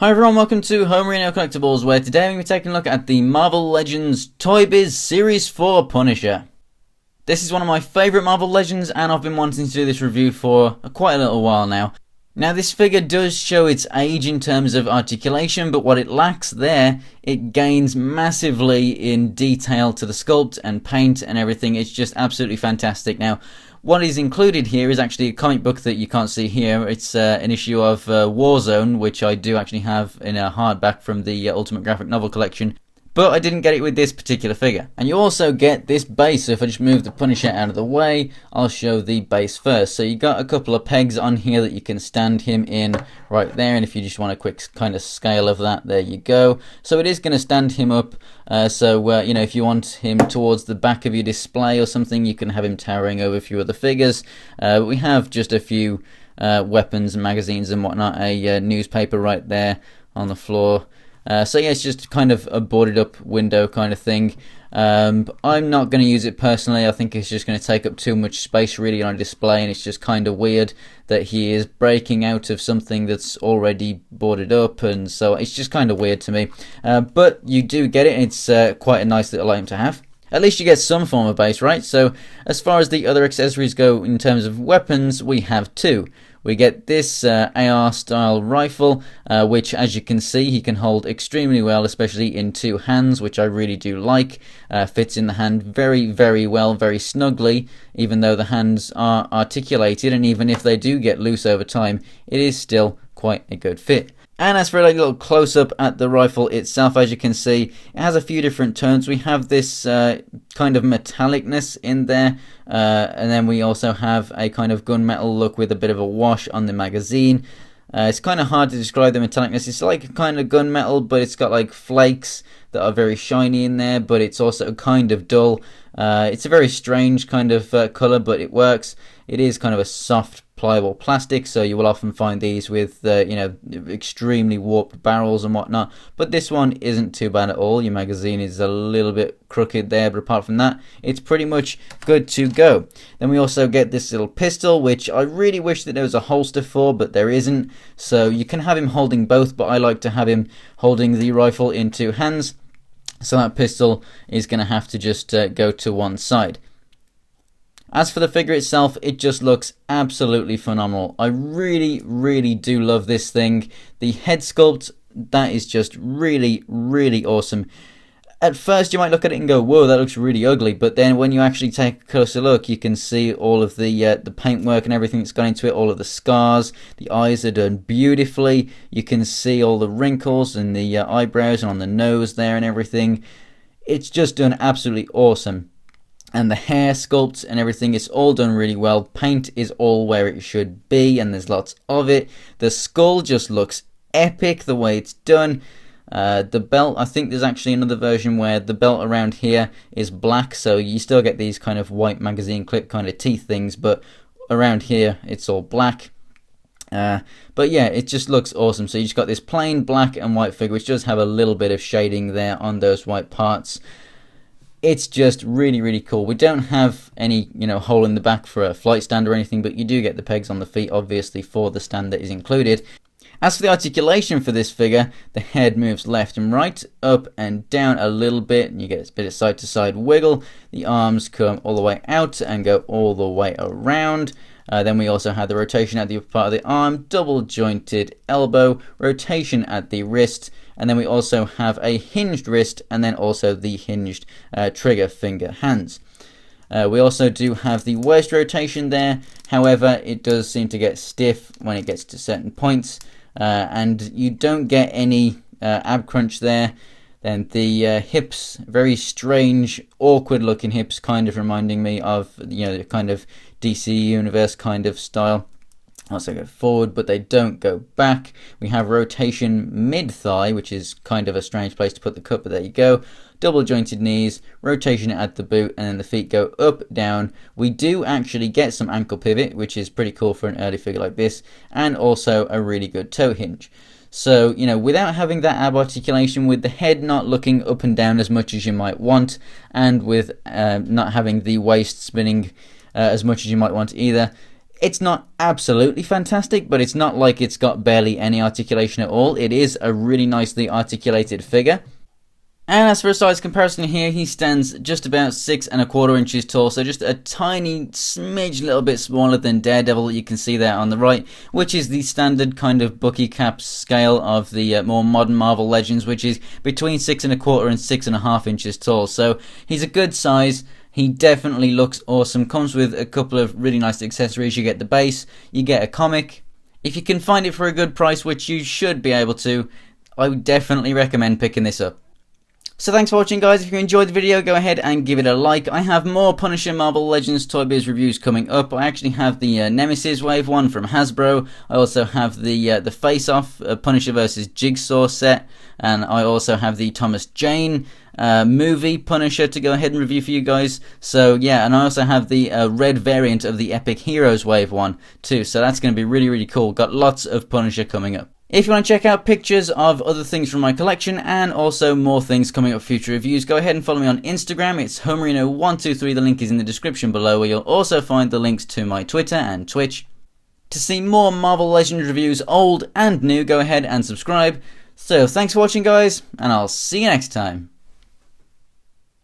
Hi everyone, welcome to Homerino Collectibles, where today I'm going to be taking a look at the Marvel Legends Toybiz Series 4 Punisher. This is one of my favourite Marvel Legends, and I've been wanting to do this review for quite a little while now. Now this figure does show its age in terms of articulation, but what it lacks there, it gains massively in detail to the sculpt and paint and everything. It's just absolutely fantastic. Now, what is included here is actually a comic book that you can't see here. It's an issue of Warzone, which I do actually have in a hardback from the Ultimate Graphic Novel collection. But I didn't get it with this particular figure. And you also get this base. So if I just move the Punisher out of the way, I'll show the base first. So you got a couple of pegs on here that you can stand him in right there. And if you just want a quick kind of scale of that, there you go. So it is going to stand him up. You know, if you want him towards the back of your display or something, you can have him towering over a few other figures. We have just a few weapons and magazines and whatnot. A newspaper right there on the floor. So yeah, it's just kind of a boarded up window kind of thing. I'm not going to use it personally. I think it's just going to take up too much space really on a display, and it's just kind of weird that he is breaking out of something that's already boarded up, and so it's just kind of weird to me. But you do get it, and it's quite a nice little item to have. At least you get some form of base, right? So as far as the other accessories go in terms of weapons, we have two. We get this AR style rifle, which as you can see he can hold extremely well, especially in two hands, which I really do like. Fits in the hand very, very well, very snugly, even though the hands are articulated, and even if they do get loose over time, it is still quite a good fit. And as for a little close-up at the rifle itself, as you can see, it has a few different tones. We have this kind of metallicness in there, and then we also have a kind of gunmetal look with a bit of a wash on the magazine. It's kind of hard to describe the metallicness. It's like a kind of gunmetal, but it's got like flakes that are very shiny in there, but it's also kind of dull. It's a very strange kind of colour, but it works. It is kind of a soft, pliable plastic, so you will often find these with you know, extremely warped barrels and whatnot, but this one isn't too bad at all. Your magazine is a little bit crooked there, but apart from that, it's pretty much good to go. Then we also get this little pistol, which I really wish that there was a holster for, but there isn't, so you can have him holding both, but I like to have him holding the rifle in two hands, so that pistol is going to have to just go to one side. As for the figure itself, it just looks absolutely phenomenal. I really, really do love this thing. The head sculpt, that is just really, really awesome. At first you might look at it and go, whoa, that looks really ugly, but then when you actually take a closer look, you can see all of the paintwork and everything that's gone into it, all of the scars. The eyes are done beautifully. You can see all the wrinkles and the eyebrows and on the nose there and everything. It's just done absolutely awesome. And the hair sculpt and everything is all done really well. Paint is all where it should be, and there's lots of it. The skull just looks epic the way it's done. The belt, I think there's actually another version where the belt around here is black, so you still get these kind of white magazine clip kind of teeth things, but around here it's all black. But yeah, it just looks awesome. So you just got this plain black and white figure, which does have a little bit of shading there on those white parts. It's just really, really cool. We don't have any, you know, hole in the back for a flight stand or anything, but you do get the pegs on the feet, obviously, for the stand that is included. As for the articulation for this figure, the head moves left and right, up and down a little bit, and you get a bit of side-to-side wiggle. The arms come all the way out and go all the way around. Then we also have the rotation at the upper part of the arm, double jointed elbow, rotation at the wrist, and then we also have a hinged wrist, and then also the hinged trigger finger hands. We also do have the waist rotation there. However, it does seem to get stiff when it gets to certain points, and you don't get any ab crunch there. Then the hips, very strange, awkward looking hips, kind of reminding me of, you know, the kind of DC Universe kind of style. Also go forward, but they don't go back. We have rotation mid-thigh, which is kind of a strange place to put the cup, but there you go. Double jointed knees, rotation at the boot, and then the feet go up, down. We do actually get some ankle pivot, which is pretty cool for an early figure like this, and also a really good toe hinge. So, you know, without having that ab articulation, with the head not looking up and down as much as you might want, and with not having the waist spinning as much as you might want either, It's not absolutely fantastic, but it's not like it's got barely any articulation at all. It is a really nicely articulated figure. And as for a size comparison here, he stands just about 6¼ inches tall, so just a tiny smidge little bit smaller than Daredevil that you can see there on the right, which is the standard kind of Bucky cap scale of the more modern Marvel Legends, which is between 6¼ and 6½ inches tall. So he's a good size. He definitely looks awesome. Comes with a couple of really nice accessories. You get the base, you get a comic. If you can find it for a good price, which you should be able to, I would definitely recommend picking this up. So thanks for watching, guys. If you enjoyed the video, go ahead and give it a like. I have more Punisher Marvel Legends Toybiz reviews coming up. I actually have the Nemesis Wave one from Hasbro. I also have the Face Off Punisher vs Jigsaw set, and I also have the Thomas Jane movie Punisher to go ahead and review for you guys. So yeah, and I also have the red variant of the Epic Heroes Wave one too. So that's going to be really, really cool. Got lots of Punisher coming up. If you want to check out pictures of other things from my collection and also more things coming up for future reviews, go ahead and follow me on Instagram. It's Homerino123. The link is in the description below, where you'll also find the links to my Twitter and Twitch. To see more Marvel Legends reviews, old and new, go ahead and subscribe. So thanks for watching, guys, and I'll see you next time.